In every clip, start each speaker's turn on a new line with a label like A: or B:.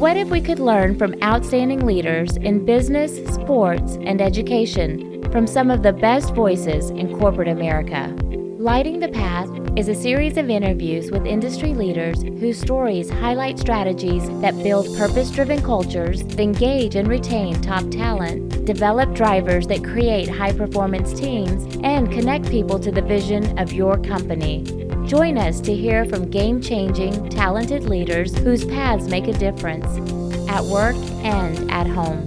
A: What if we could learn from outstanding leaders in business, sports, and education from some of the best voices in corporate America? Lighting the Path is a series of interviews with industry leaders whose stories highlight strategies that build purpose-driven cultures, engage and retain top talent, develop drivers that create high-performance teams, and connect people to the vision of your company. Join us to hear from game-changing, talented leaders whose paths make a difference at work and at home.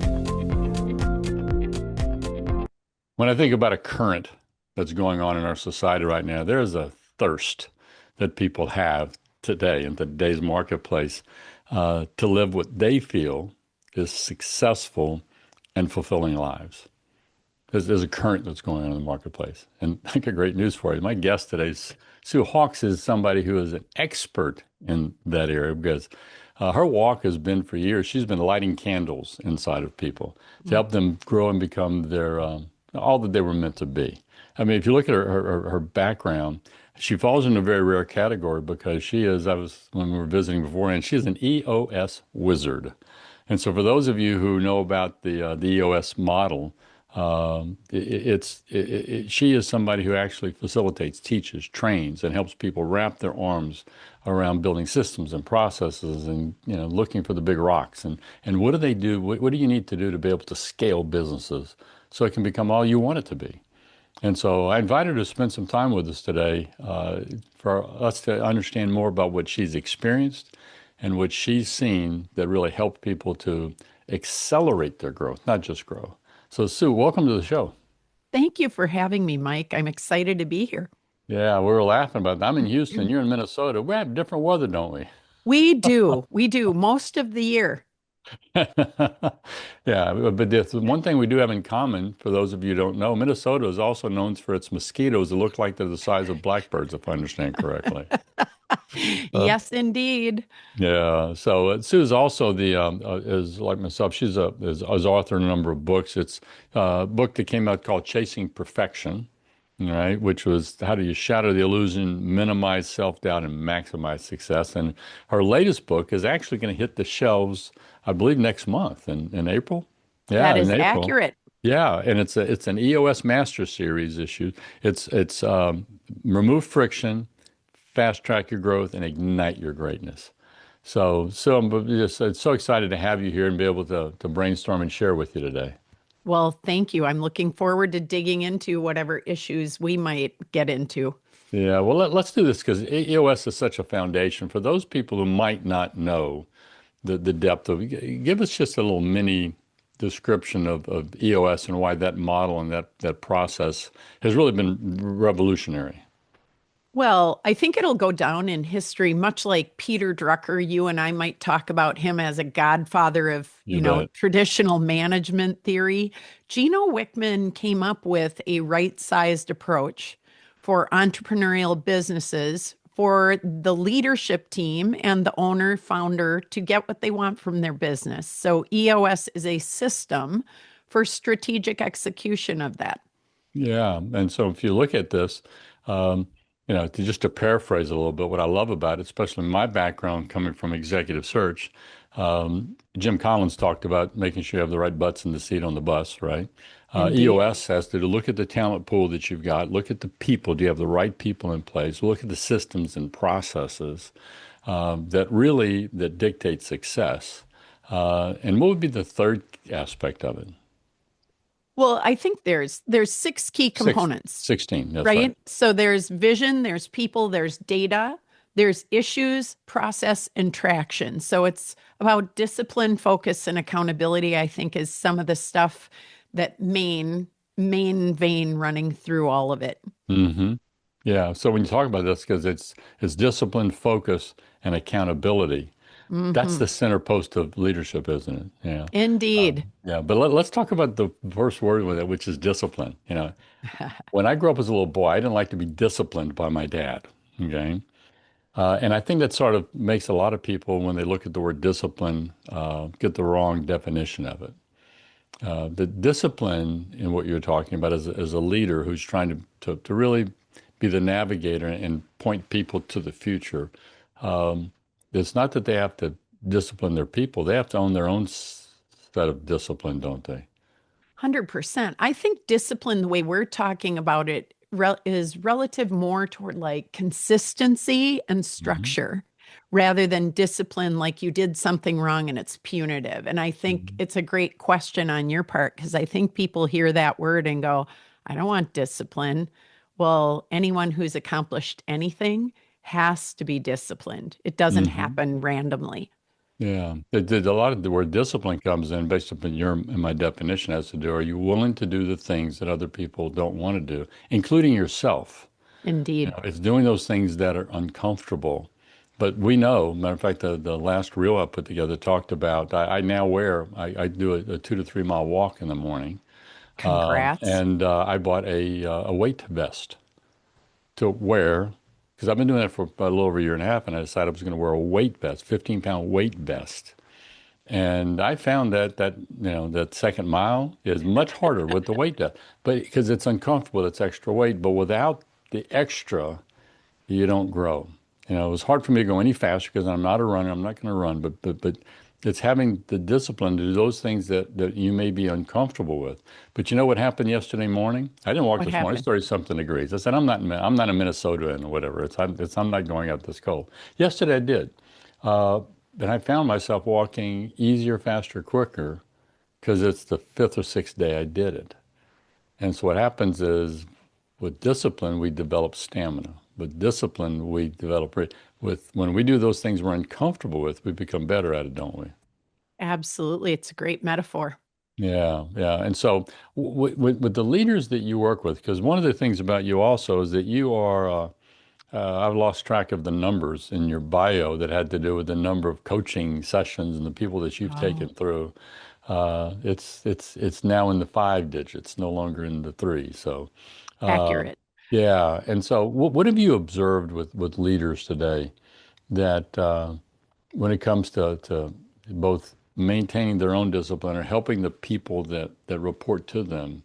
B: When I think about a current that's going on in our society right now, there's a thirst that people have today in today's marketplace to live what they feel is successful and fulfilling lives. There's a current that's going on in the marketplace. And I got great news for you. My guest today, Sue Hawks, is somebody who is an expert in that area because her walk has been for years. She's been lighting candles inside of people to help them grow and become their all that they were meant to be. I mean, if you look at her background, she falls in a very rare category because she is, when we were visiting beforehand, she's an EOS wizard. And so for those of you who know about the EOS model, she is somebody who actually facilitates, teaches, trains, and helps people wrap their arms around building systems and processes and, looking for the big rocks. And what do they do? What do you need to do to be able to scale businesses so it can become all you want it to be? And so I invited her to spend some time with us today for us to understand more about what she's experienced and what she's seen that really helped people to accelerate their growth, not just grow. So Sue, welcome to the show.
C: Thank you for having me, Mike. I'm excited to be here.
B: Yeah, we were laughing about that. I'm in Houston, you're in Minnesota. We have different weather, don't we?
C: We do. We do most of the year.
B: Yeah, but the one thing we do have in common, for those of you who don't know, Minnesota is also known for its mosquitoes that look like they're the size of blackbirds, if I understand correctly.
C: Yes, indeed.
B: Yeah. So Sue's also is like myself. She's is author of a number of books. It's a book that came out called Chasing Perfection, right? Which was how do you shatter the illusion, minimize self-doubt, and maximize success. And her latest book is actually going to hit the shelves, I believe, next month in April. Yeah,
C: that is
B: in April.
C: accurate.
B: Yeah, and it's an EOS Master Series issue. It's remove friction, fast track your growth, and ignite your greatness. So I'm just so excited to have you here and be able to brainstorm and share with you today.
C: Well, thank you. I'm looking forward to digging into whatever issues we might get into.
B: Yeah, well, let's do this because EOS is such a foundation. For those people who might not know the depth of it, give us just a little mini description of EOS and why that model and that process has really been revolutionary.
C: Well, I think it'll go down in history, much like Peter Drucker. You and I might talk about him as a godfather of,
B: You bet.
C: traditional management theory. Gino Wickman came up with a right-sized approach for entrepreneurial businesses for the leadership team and the owner founder to get what they want from their business. So EOS is a system for strategic execution of that.
B: Yeah, and so if you look at this, to paraphrase a little bit, what I love about it, especially my background coming from executive search, Jim Collins talked about making sure you have the right butts in the seat on the bus, right? EOS has to look at the talent pool that you've got, look at the people. Do you have the right people in place? Look at the systems and processes that dictate success. And what would be the third aspect of it?
C: Well, I think there's 6 key components.
B: 16, that's
C: right? So there's vision, there's people, there's data, there's issues, process, and traction. So it's about discipline, focus, and accountability, I think, is some of the stuff that main vein running through all of it.
B: Mm-hmm. Yeah. So when you talk about this, because it's discipline, focus, and accountability. That's the center post of leadership, isn't it? Yeah.
C: Indeed.
B: Yeah. But let's talk about the first word with it, which is discipline. When I grew up as a little boy, I didn't like to be disciplined by my dad. Okay. And I think that sort of makes a lot of people, when they look at the word discipline, get the wrong definition of it. The discipline in what you're talking about is a leader who's trying to really be the navigator and point people to the future. It's not that they have to discipline their people, they have to own their own set of discipline, don't they?
C: 100%. I think discipline, the way we're talking about it, is relative more toward like consistency and
B: Hmm.
C: structure rather than discipline like you did something wrong and it's punitive. And I think
B: Hmm.
C: it's a great question on your part because I think people hear that word and go, I don't want discipline. Well, anyone who's accomplished anything has to be disciplined. It doesn't
B: Hmm.
C: happen randomly.
B: Yeah, a lot of the word discipline comes in based upon your and my definition has to do. Are you willing to do the things that other people don't want to do, including yourself? You
C: Indeed.
B: know, it's doing those things that are uncomfortable. But we know, matter of fact, the last reel I put together talked about. I now I do a 2 to 3 mile walk in the morning,
C: Congrats.
B: and I bought a weight vest to wear because I've been doing that for a little over a year and a half, and I decided I was going to wear a weight vest, 15-pound weight vest. And I found that second mile is much harder with the weight vest, but because it's uncomfortable, it's extra weight. But without the extra, you don't grow. It was hard for me to go any faster because I'm not a runner. I'm not going to run, but it's having the discipline to do those things that you may be uncomfortable with. But you know what happened yesterday morning? I didn't walk
C: What
B: this morning. It's
C: happened?
B: 30 something degrees. I said I'm not in Minnesota or whatever. I'm not going out this cold. Yesterday I did, uh, and I found myself walking easier, faster, quicker because it's the fifth or sixth day I did it. And so what happens is with discipline, we develop stamina. With discipline, we develop with when we do those things we're uncomfortable with, we become better at it, don't we?
C: Absolutely. It's a great metaphor.
B: Yeah, yeah. And so with the leaders that you work with, because one of the things about you also is that you are, I've lost track of the numbers in your bio that had to do with the number of coaching sessions and the people that you've taken
C: Oh,
B: through. It's now in the five digits, no longer in the three. So, uh,
C: accurate.
B: yeah. And so, what have you observed with leaders today that when it comes to both maintaining their own discipline or helping the people that report to them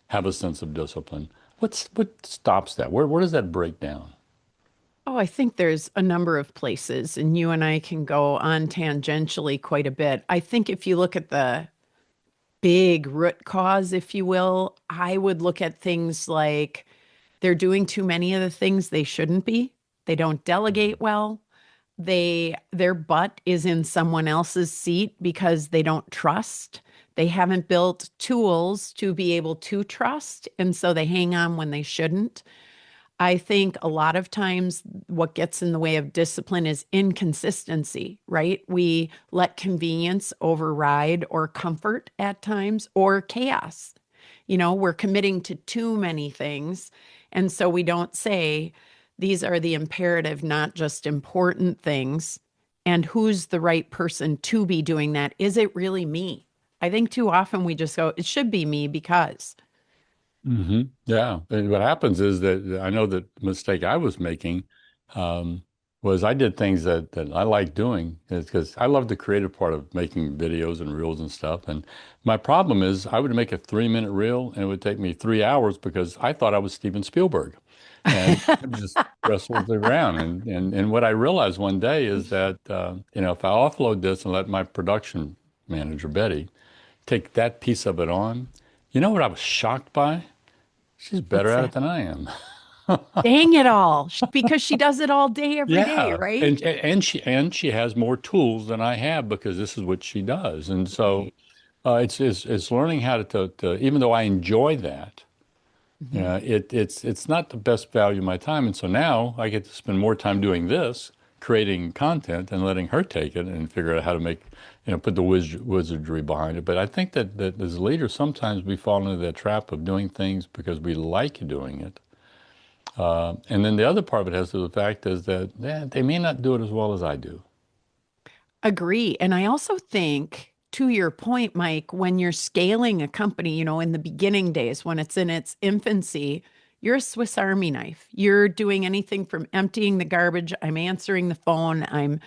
B: have a sense of discipline? What stops that? Where does that break down?
C: Oh, I think there's a number of places, and you and I can go on tangentially quite a bit. I think if you look at the big root cause, if you will, I would look at things like they're doing too many of the things they shouldn't be. They don't delegate well. Their butt is in someone else's seat because they don't trust. They haven't built tools to be able to trust, and so they hang on when they shouldn't. I think a lot of times what gets in the way of discipline is inconsistency, right? We let convenience override or comfort at times or chaos. We're committing to too many things. And so we don't say these are the imperative, not just important things. And who's the right person to be doing that? Is it really me? I think too often we just go, it should be me because.
B: Hmm. Yeah. And what happens is that I know that the mistake I was making um, was I did things that I like doing because I love the creative part of making videos and reels and stuff. And my problem is I would make a 3 minute reel and it would take me 3 hours because I thought I was Steven Spielberg. And I just wrestled around. And what I realized one day is that, if I offload this and let my production manager, Betty, take that piece of it on, you know what I was shocked by? She's better
C: What's
B: at it
C: that?
B: than I am.
C: Dang it all. Because she does it all day, every day,
B: Yeah,
C: right?
B: and she has more tools than I have because this is what she does, and so
C: Right.
B: it's learning how to even though I enjoy that,
C: Mhm.
B: it's not the best value of my time, and so now I get to spend more time doing this, creating content, and letting her take it and figure out how to make put the wizardry behind it. But I think that as leaders, sometimes we fall into that trap of doing things because we like doing it. And then the other part of it has to do with the fact is that they may not do it as well as I do.
C: Agree. And I also think, to your point, Mike, when you're scaling a company, in the beginning days, when it's in its infancy, you're a Swiss Army knife. You're doing anything from emptying the garbage, I'm answering the phone, I'm,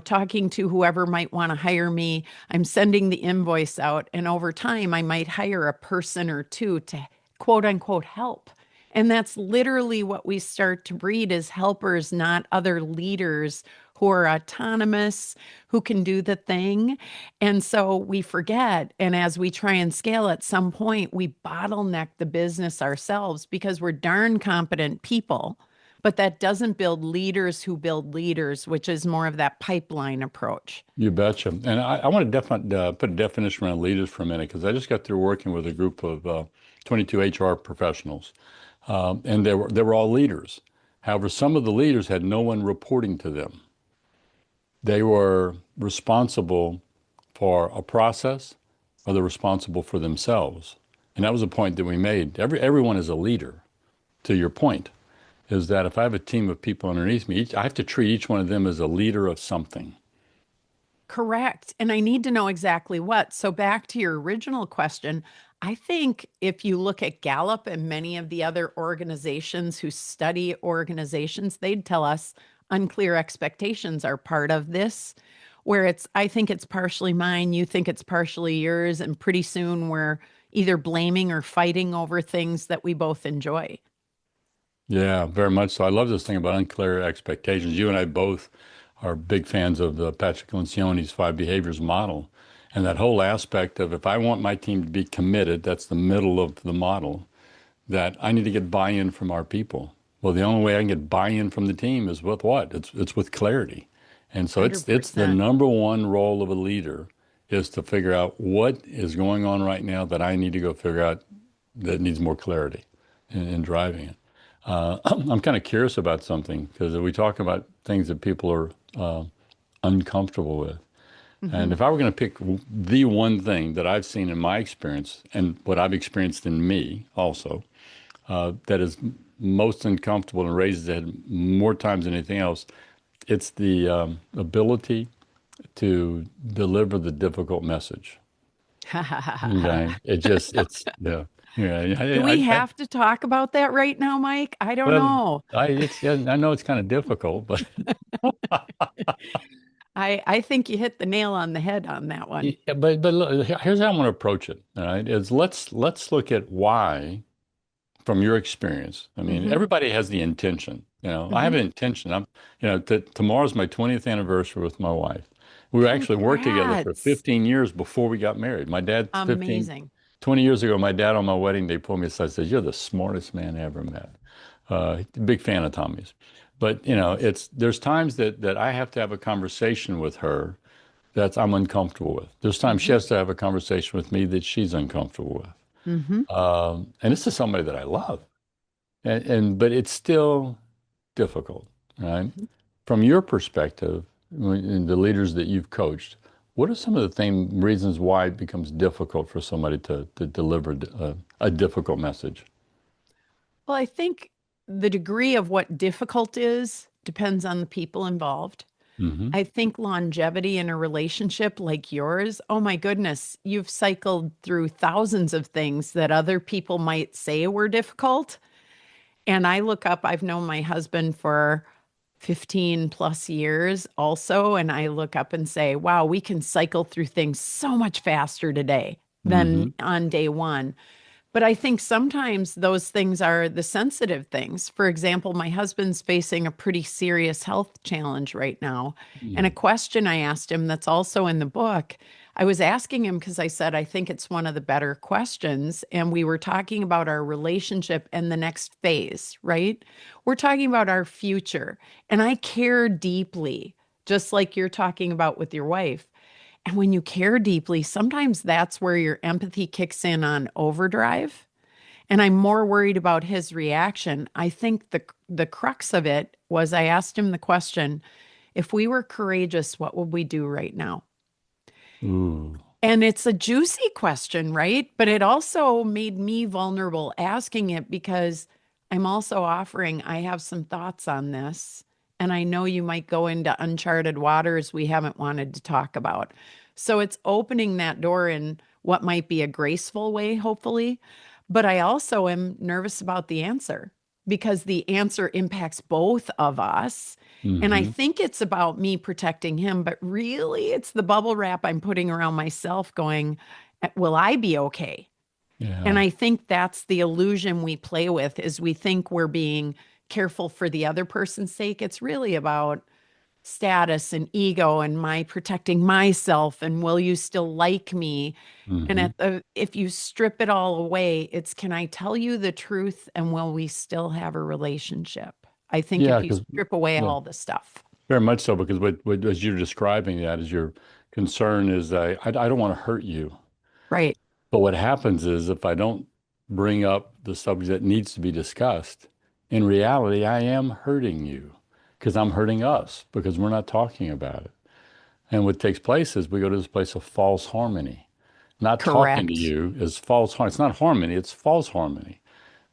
C: talking to whoever might want to hire me, I'm sending the invoice out. And over time, I might hire a person or two to quote unquote help. And that's literally what we start to breed as helpers, not other leaders who are autonomous, who can do the thing. And so we forget. And as we try and scale, at some point, we bottleneck the business ourselves because we're darn competent people. But that doesn't build leaders who build leaders, which is more of that pipeline approach.
B: You betcha. And I want to put a definition around leaders for a minute because I just got through working with a group of 22 HR professionals, and they were all leaders. However, some of the leaders had no one reporting to them. They were responsible for a process, or they're responsible for themselves. And that was a point that we made. Everyone is a leader, to your point, is that if I have a team of people underneath me, I have to treat each one of them as a leader of something.
C: Correct. And I need to know exactly what. So, back to your original question, I think if you look at Gallup and many of the other organizations who study organizations, they'd tell us unclear expectations are part of this, where I think it's partially mine, you think it's partially yours. And pretty soon we're either blaming or fighting over things that we both enjoy.
B: Yeah, very much so. I love this thing about unclear expectations. You and I both are big fans of Patrick Lencioni's five behaviors model. And that whole aspect of if I want my team to be committed, that's the middle of the model, that I need to get buy-in from our people. Well, the only way I can get buy-in from the team is with what? It's with clarity. And so it's the
C: 100%.
B: number one role of a leader is to figure out what is going on right now that I need to go figure out that needs more clarity in driving it. I'm kind of curious about something because we talk about things that people are uncomfortable with. And
C: Mhm.
B: if I were going to pick the one thing that I've seen in my experience and what I've experienced in me also, that is most uncomfortable and raises the head more times than anything else, it's the ability to deliver the difficult message. Okay. Yeah. Yeah.
C: Do we have to talk about that right now, Mike? I don't
B: Well,
C: know.
B: yeah, I know it's kind of difficult, but
C: I think you hit the nail on the head on that one.
B: yeah, but look, here's how I want to approach it. All right, is let's look at why, from your experience. I mean,
C: Hmm.
B: everybody has the intention. I have
C: Hmm.
B: an intention. Tomorrow's my 20th anniversary with my wife. We actually worked together for
C: Congrats.
B: 15 years before we got married. My dad's 15,
C: Amazing.
B: 20 years ago, my dad on my wedding day pulled me aside and said, "You're the smartest man I ever met." Big fan of Tommy's. But there's times that I have to have a conversation with her that I'm uncomfortable with. There's times she
C: Hmm.
B: has to have a conversation with me that she's uncomfortable with.
C: Hmm.
B: And this is somebody that I love. But it's still difficult, right? From your perspective, in the leaders that you've coached, what are some of the reasons why it becomes difficult for somebody to deliver a difficult message?
C: Well, I think the degree of what difficult is depends on the people involved.
B: Hmm.
C: I think longevity in a relationship like yours, oh my goodness, you've cycled through thousands of things that other people might say were difficult. And I look up, I've known my husband for 15 plus years also. And I look up and say, wow, we can cycle through things so much faster today than
B: Hmm.
C: on day one. But I think sometimes those things are the sensitive things. For example, my husband's facing a pretty serious health challenge right now. And a question I asked him that's also in the book, I was asking him because I said, I think it's one of the better questions. And we were talking about our relationship and the next phase, right? We're talking about our future. And I care deeply, just like you're talking about with your wife. And when you care deeply, sometimes that's where your empathy kicks in on overdrive. And I'm more worried about his reaction. I think the crux of it was I asked him the question, if we were courageous, what would we do right now?
B: Ooh.
C: And it's a juicy question, right? But it also made me vulnerable asking it because I'm also offering, I have some thoughts on this. And I know you might go into uncharted waters we haven't wanted to talk about. So it's opening that door in what might be a graceful way, hopefully. But I also am nervous about the answer because the answer impacts both of us. And I
B: Hmm.
C: think it's about me protecting him, but really it's the bubble wrap I'm putting around myself going, will I be okay? And
B: Yeah.
C: I think that's the illusion we play with is we think we're being careful for the other person's sake. It's really about status and ego and my protecting myself and will you still like me? And
B: Hmm.
C: if you strip it all away, it's can I tell you the truth and will we still have a relationship? I think
B: Yeah,
C: if you
B: because
C: strip away
B: yeah,
C: all the stuff.
B: very much so. Because what as you're describing that is your concern is I don't want to hurt you.
C: Right.
B: But what happens is if I don't bring up the subject that needs to be discussed, in reality, I am hurting you because I'm hurting us because we're not talking about it. And what takes place is we go to this place of false harmony. Not talking to
C: Correct.
B: you is false harmony. It's not harmony, it's false harmony.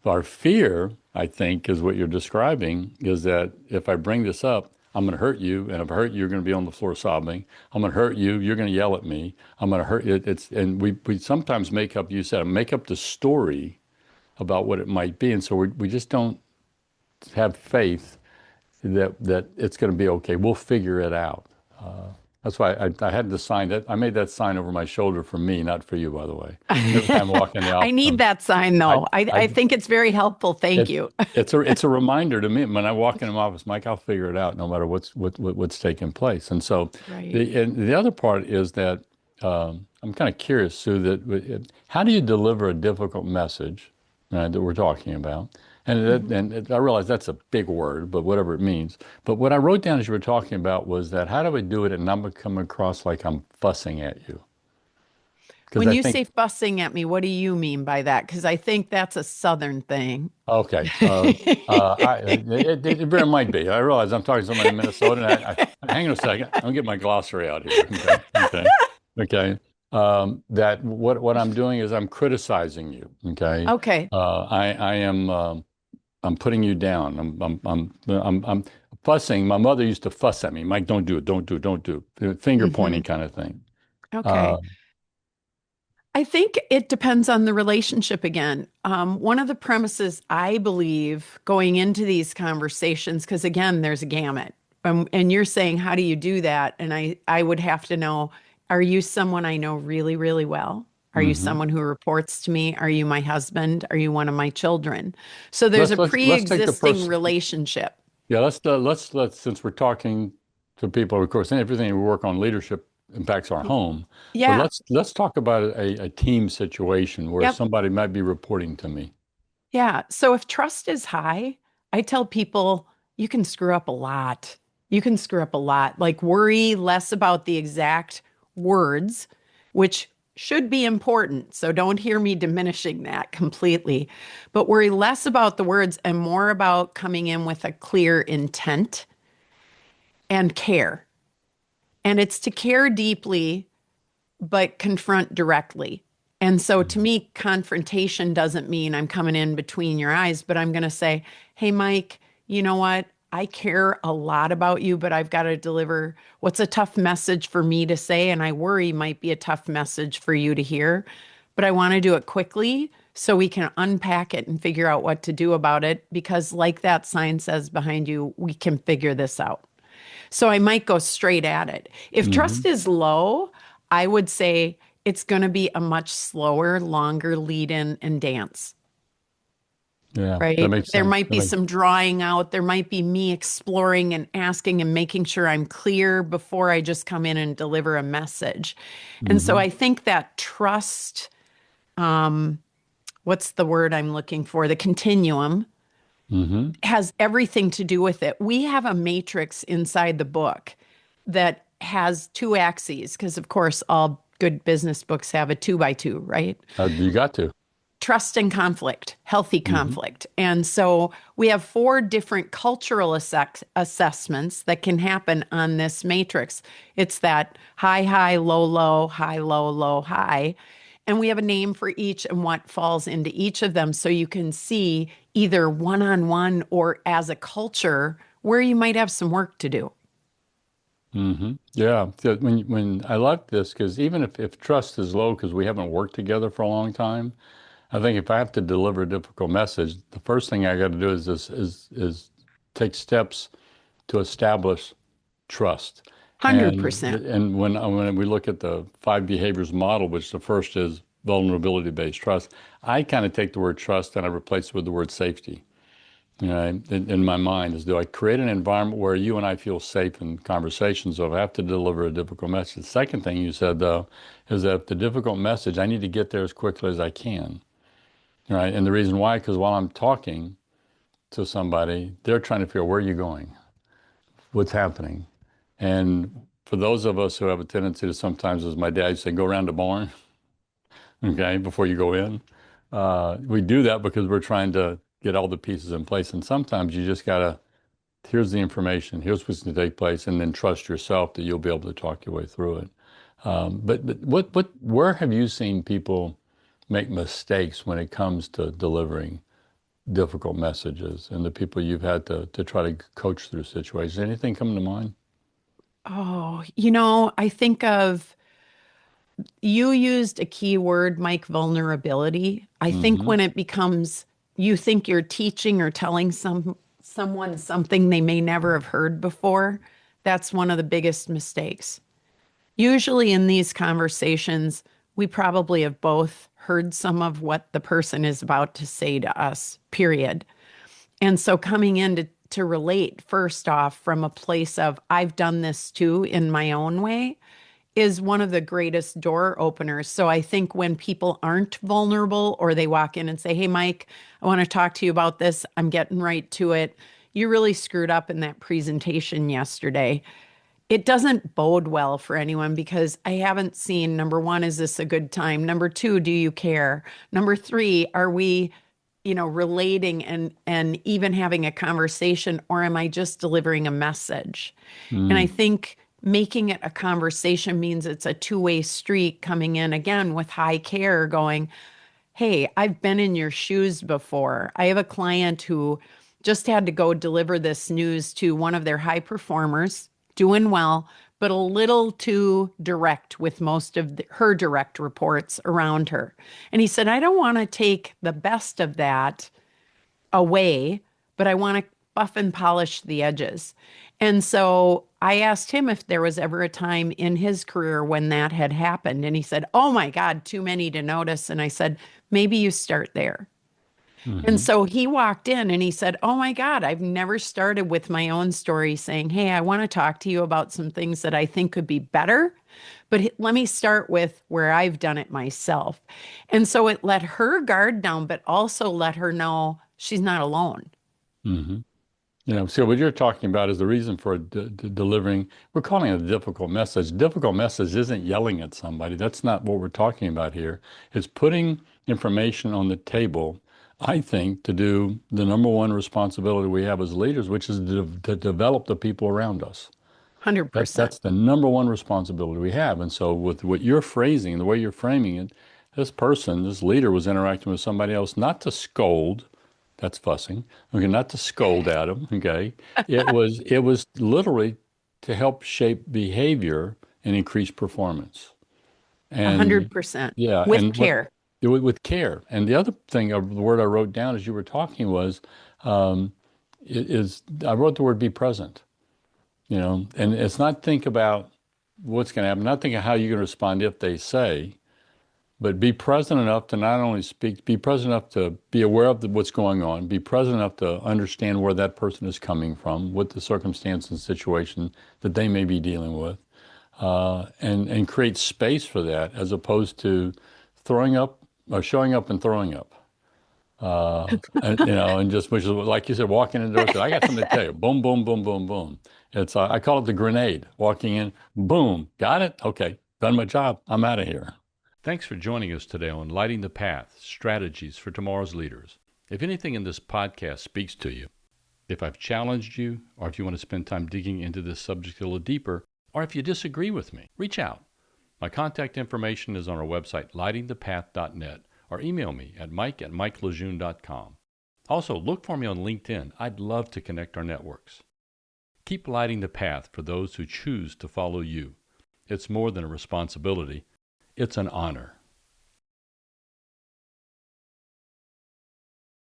B: Our fear, I think, is what you're describing, is that if I bring this up, I'm going to hurt you, and if I hurt you, you're going to be on the floor sobbing. I'm going to hurt you, you're going to yell at me. I'm going to hurt it. And we sometimes make up, you said, make up the story about what it might be, and so we just don't have faith that it's going to be okay. We'll figure it out. That's why I had the sign that I made that sign over my shoulder for me, not for you, by the way. Every time I walk in the
C: I
B: office,
C: need that sign
B: I,
C: though. I
B: I
C: think it's very helpful. Thank
B: It
C: you.
B: it's a reminder to me when I walk in my office, Mike, I'll figure it out no matter what's taking place. And so
C: Right.
B: the other part is that I'm kind of curious, Sue, how do you deliver a difficult message that we're talking about?
C: Mhm.
B: I realize that's a big word, but whatever it means. But what I wrote down as you were talking about was that how do I do it and not come across like I'm fussing at you? Because
C: When
B: I
C: you
B: think
C: say fussing at me, what do you mean by that? Because I think that's a Southern thing.
B: okay. It very might be. I realize I'm talking to somebody in Minnesota, and hang on a second. I'm gonna get my glossary out here. Okay. Okay. Okay. That what I'm doing is I'm criticizing you. Okay.
C: Okay.
B: I am I'm putting you down. I'm fussing. My mother used to fuss at me. Mike, don't do it. Don't do it. Don't do it. Finger
C: Hmm.
B: pointing kind of thing. Uh,
C: Okay. I think it depends on the relationship again. One of the premises I believe going into these conversations, because again, there's a gamut. And you're saying, how do you do that? And I would have to know, are you someone I know really, really well? Are you
B: mhm.
C: someone who reports to me? Are you my husband? Are you one of my children? So there's a
B: Let's take the
C: pre-existing
B: person.
C: relationship.
B: Yeah, let's since we're talking to people, of course, and everything we work on leadership impacts our home. But
C: Yeah.
B: let's talk about a team situation where
C: Yep.
B: somebody might be reporting to me.
C: Yeah. So if trust is high, I tell people you can screw up a lot. You can screw up a lot. Like worry less about the exact words, which should be important. So don't hear me diminishing that completely, but worry less about the words and more about coming in with a clear intent and care. And it's to care deeply but confront directly. And so to
B: Mhm.
C: me, confrontation doesn't mean I'm coming in between your eyes, but I'm going to say, hey, Mike, you know what? I care a lot about you, but I've got to deliver what's a tough message for me to say. And I worry might be a tough message for you to hear, but I want to do it quickly so we can unpack it and figure out what to do about it. Because, like that sign says behind you, we can figure this out. So I might go straight at it. If trust
B: Mhm.
C: is low, I would say it's going to be a much slower, longer lead in and dance,
B: Yeah, that
C: right?
B: makes
C: There
B: sense.
C: might be some drawing out. There might be me exploring and asking and making sure I'm clear before I just come in and deliver a message. And so
B: Hmm.
C: I think that trust, what's the word I'm looking for? The continuum
B: Hmm.
C: has everything to do with it. We have a matrix inside the book that has two axes, because of course, all good business books have a two by two, right?
B: You got to.
C: Trust and conflict, healthy
B: Hmm.
C: conflict. And so we have four different cultural assessments that can happen on this matrix. It's that high, high, low, low, high, low, low, high. And we have a name for each and what falls into each of them. So you can see either one on one or as a culture where you might have some work to do.
B: Hmm. Yeah. So when I like this because even if trust is low because we haven't worked together for a long time, I think if I have to deliver a difficult message, the first thing I got to do is take steps to establish trust. And
C: 100%.
B: and when we look at the five behaviors model, which the first is vulnerability based trust, I kind of take the word trust and I replace it with the word safety. in my mind is, do I create an environment where you and I feel safe in conversations? So if I have to deliver a difficult message. The second thing you said, though, is that the difficult message, I need to get there as quickly as I can, right? And the reason why, because while I'm talking to somebody, they're trying to figure out, where are you going? What's happening? And for those of us who have a tendency to sometimes, as my dad used to say, go around the barn, okay, before you go in. We do that because we're trying to get all the pieces in place. And sometimes you just gotta, here's the information, here's what's going to take place, and then trust yourself that you'll be able to talk your way through it. Where have you seen people make mistakes when it comes to delivering difficult messages, and the people you've had to try to coach through situations? Anything come to mind?
C: Oh, I think of you used a key word, Mike, vulnerability. I think
B: Mm-hmm.
C: when it becomes you think you're teaching or telling someone something they may never have heard before, that's one of the biggest mistakes. Usually in these conversations, we probably have both heard some of what the person is about to say to us, period. And so coming in to relate first off from a place of I've done this too in my own way is one of the greatest door openers. So I think when people aren't vulnerable or they walk in and say, "Hey, Mike, I want to talk to you about this. I'm getting right to it. You really screwed up in that presentation yesterday." It doesn't bode well for anyone because I haven't seen, number one, is this a good time? Number two, do you care? Number three, are we, relating and even having a conversation, or am I just delivering a message? And I
B: Mm.
C: think making it a conversation means it's a two-way street coming in again with high care, going, "Hey, I've been in your shoes before." I have a client who just had to go deliver this news to one of their high performers, doing well, but a little too direct with most of her direct reports around her. And he said, "I don't want to take the best of that away, but I want to buff and polish the edges." And so I asked him if there was ever a time in his career when that had happened. And he said, "Oh my God, too many to notice." And I said, "Maybe you start there." And
B: Mm-hmm.
C: so he walked in and he said, "Oh my God, I've never started with my own story saying, 'Hey, I want to talk to you about some things that I think could be better. But let me start with where I've done it myself.'" And so it let her guard down, but also let her know she's not alone.
B: Mm-hmm. So what you're talking about is the reason for delivering, we're calling it a difficult message. Difficult message isn't yelling at somebody. That's not what we're talking about here. It's putting information on the table, I think, to do the number one responsibility we have as leaders, which is to develop the people around us.
C: 100%.
B: That's the number one responsibility we have. And so with what you're phrasing, the way you're framing it, this leader was interacting with somebody else, not to scold, that's fussing, okay, not to scold at them, okay. It was literally to help shape behavior and increase performance. And
C: 100%.
B: yeah,
C: With care.
B: with care. And the other thing, the word I wrote down as you were talking was, um, I wrote the word be present. And it's not think about what's going to happen, not think of how you're going to respond if they say, but be present enough to not only speak, be present enough to be aware of what's going on, be present enough to understand where that person is coming from, what the circumstance and situation that they may be dealing with, and create space for that as opposed to throwing up or showing up and throwing up. And just, which is like you said, walking in the door, said, "I got something to tell you." Boom, boom, boom, boom, boom. I call it the grenade. Walking in, boom, got it? Okay, done my job. I'm out of here. Thanks for joining us today on Lighting the Path, Strategies for Tomorrow's Leaders. If anything in this podcast speaks to you, if I've challenged you, or if you want to spend time digging into this subject a little deeper, or if you disagree with me, reach out. My contact information is on our website, lightingthepath.net, or email me at mike@mikelejeune.com. Also, look for me on LinkedIn. I'd love to connect our networks. Keep lighting the path for those who choose to follow you. It's more than a responsibility. It's an honor.